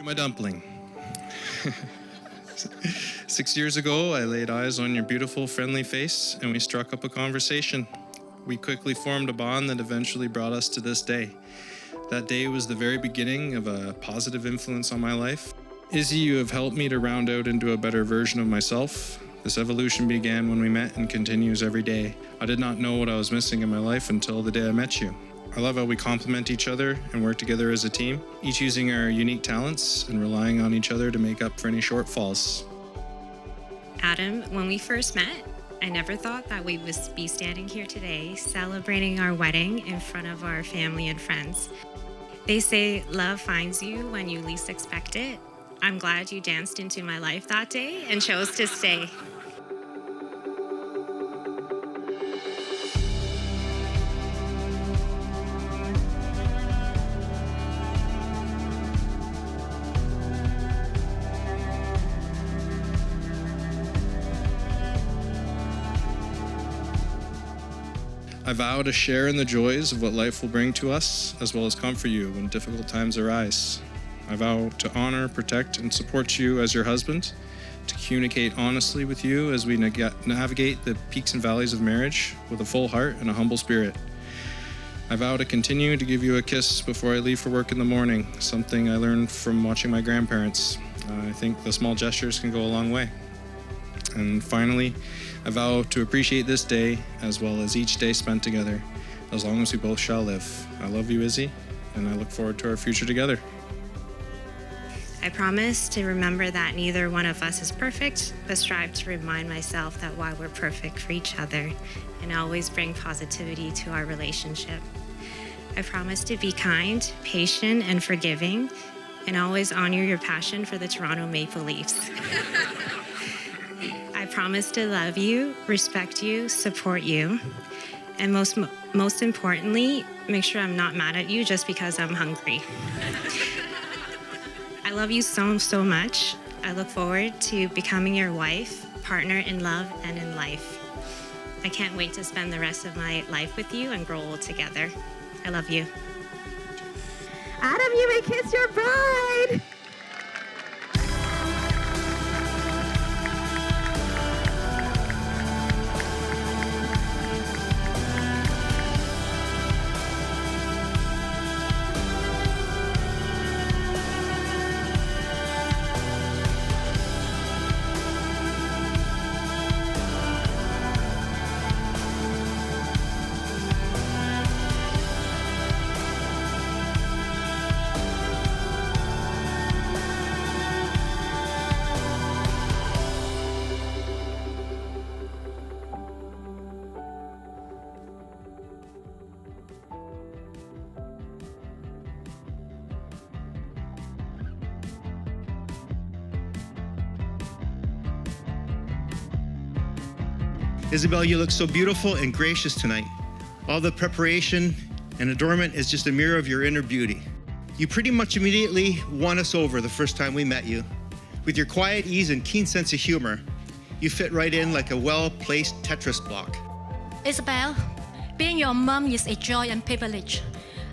My dumpling. 6 years ago, I laid eyes on your beautiful, friendly face, and we struck up a conversation. We quickly formed a bond that eventually brought us to this day. That day was the very beginning of a positive influence on my life. Izzy, you have helped me to round out into a better version of myself. This evolution began when we met and continues every day. I did not know what I was missing in my life until the day I met you. I love how we complement each other and work together as a team, each using our unique talents and relying on each other to make up for any shortfalls. Adam, when we first met, I never thought that we would be standing here today celebrating our wedding in front of our family and friends. They say love finds you when you least expect it. I'm glad you danced into my life that day and chose to stay. I vow to share in the joys of what life will bring to us, as well as comfort you when difficult times arise. I vow to honor, protect, and support you as your husband, to communicate honestly with you as we navigate the peaks and valleys of marriage with a full heart and a humble spirit. I vow to continue to give you a kiss before I leave for work in the morning, something I learned from watching my grandparents. I think the small gestures can go a long way. And finally, I vow to appreciate this day as well as each day spent together, as long as we both shall live. I love you, Izzy, and I look forward to our future together. I promise to remember that neither one of us is perfect, but strive to remind myself that while we're perfect for each other and always bring positivity to our relationship. I promise to be kind, patient, and forgiving, and always honor your passion for the Toronto Maple Leafs. I promise to love you, respect you, support you, and most importantly, make sure I'm not mad at you just because I'm hungry. I love you so much. I look forward to becoming your wife, partner in love and in life. I can't wait to spend the rest of my life with you and grow old together. I love you. Adam, you may kiss your bride. Isabel, you look so beautiful and gracious tonight. All the preparation and adornment is just a mirror of your inner beauty. You pretty much immediately won us over the first time we met you. With your quiet ease and keen sense of humor, you fit right in like a well-placed Tetris block. Isabel, being your mom is a joy and privilege.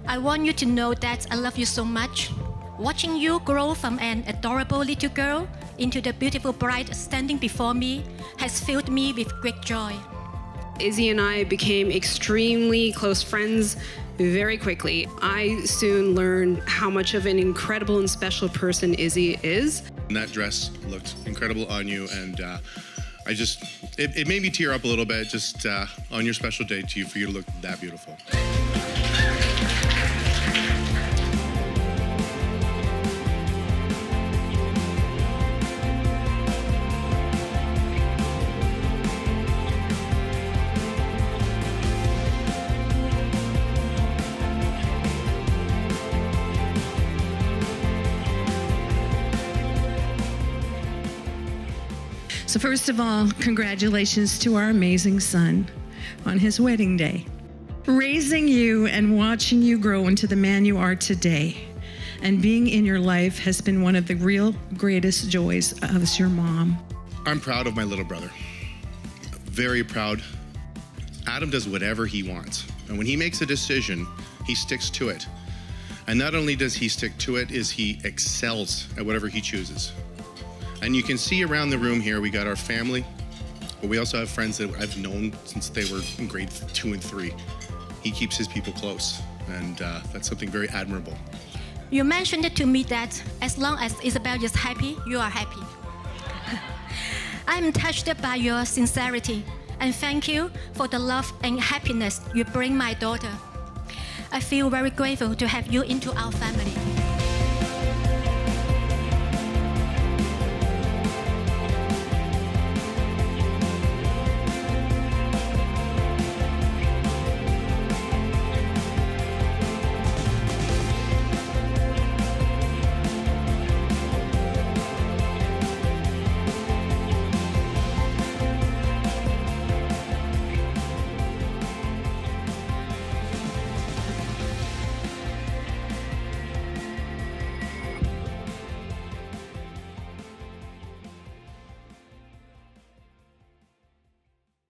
I want you to know that I love you so much. Watching you grow from an adorable little girl into the beautiful bride standing before me has filled me with great joy. Izzy and I became extremely close friends very quickly. I soon learned how much of an incredible and special person Izzy is. And that dress looked incredible on you, and it made me tear up a little bit just on your special day for you to look that beautiful. So first of all, congratulations to our amazing son on his wedding day. Raising you and watching you grow into the man you are today and being in your life has been one of the real greatest joys as your mom. I'm proud of my little brother. Very proud. Adam does whatever he wants. And when he makes a decision, he sticks to it. And not only does he stick to it, is he excels at whatever he chooses. And you can see around the room here, we got our family, but we also have friends that I've known since they were in grade 2 and 3. He keeps his people close, and that's something very admirable. You mentioned to me that as long as Isabel is happy, you are happy. I am touched by your sincerity, and thank you for the love and happiness you bring my daughter. I feel very grateful to have you into our family.